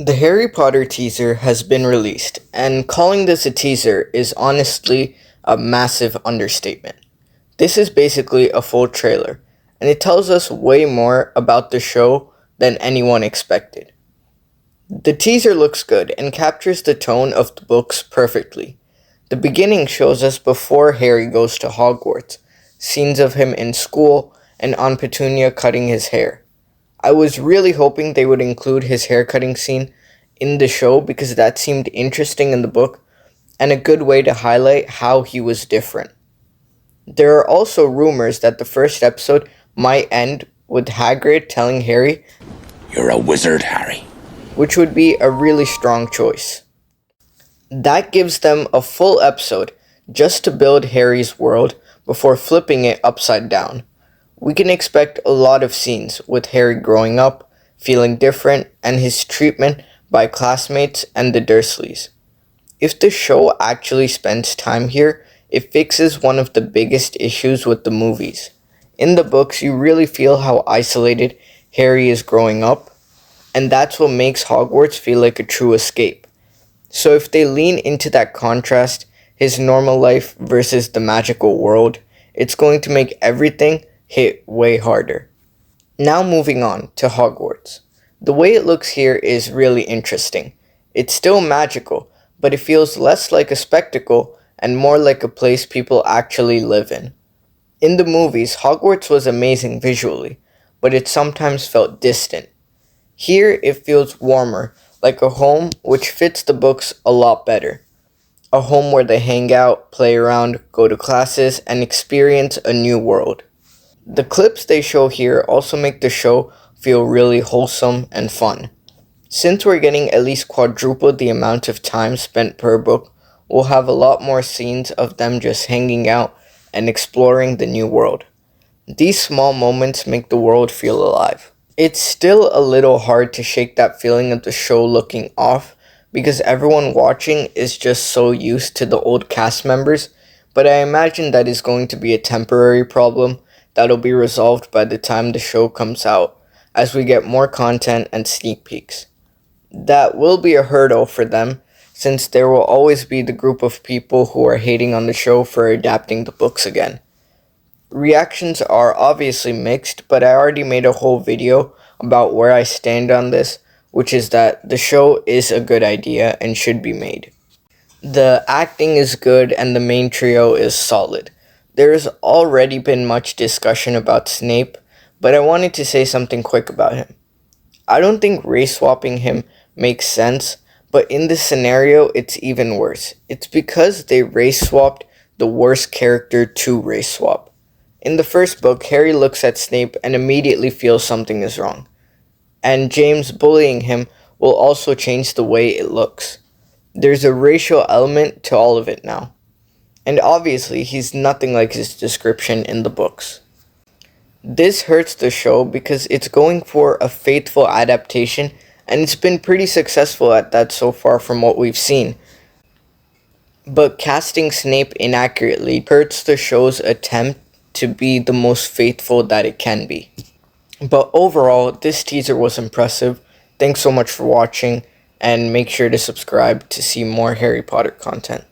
The Harry Potter teaser has been released, and calling this a teaser is honestly a massive understatement. This is basically a full trailer, and it tells us way more about the show than anyone expected. The teaser looks good and captures the tone of the books perfectly. The beginning shows us before Harry goes to Hogwarts, scenes of him in school and Aunt Petunia cutting his hair. I was really hoping they would include his haircutting scene in the show because that seemed interesting in the book and a good way to highlight how he was different. There are also rumors that the first episode might end with Hagrid telling Harry, You're a wizard, Harry. which would be a really strong choice. That gives them a full episode just to build Harry's world before flipping it upside down. We can expect a lot of scenes with Harry growing up, feeling different, and his treatment by classmates and the Dursleys. If the show actually spends time here, it fixes one of the biggest issues with the movies. In the books, you really feel how isolated Harry is growing up, and that's what makes Hogwarts feel like a true escape. So if they lean into that contrast, his normal life versus the magical world, it's going to make everything hit way harder. Now moving on to Hogwarts. The way it looks here is really interesting. It's still magical, but it feels less like a spectacle and more like a place people actually live in. In the movies, Hogwarts was amazing visually, but it sometimes felt distant. Here it feels warmer, like a home which fits the books a lot better. A home where they hang out, play around, go to classes, and experience a new world. The clips they show here also make the show feel really wholesome and fun. Since we're getting at least quadruple the amount of time spent per book, we'll have a lot more scenes of them just hanging out and exploring the new world. These small moments make the world feel alive. It's still a little hard to shake that feeling of the show looking off because everyone watching is just so used to the old cast members, but I imagine that is going to be a temporary problem that'll be resolved by the time the show comes out as we get more content and sneak peeks. That will be a hurdle for them since there will always be the group of people who are hating on the show for adapting the books again. Reactions are obviously mixed, but I already made a whole video about where I stand on this, which is that the show is a good idea and should be made. The acting is good and the main trio is solid. There has already been much discussion about Snape, but I wanted to say something quick about him. I don't think race swapping him makes sense, but in this scenario it's even worse. It's because they race swapped the worst character to race swap. In the first book, Harry looks at Snape and immediately feels something is wrong. And James bullying him will also change the way it looks. There's a racial element to all of it now. And obviously, he's nothing like his description in the books. This hurts the show because it's going for a faithful adaptation, and it's been pretty successful at that so far from what we've seen. But casting Snape inaccurately hurts the show's attempt to be the most faithful that it can be. But overall, this teaser was impressive. Thanks so much for watching, and make sure to subscribe to see more Harry Potter content.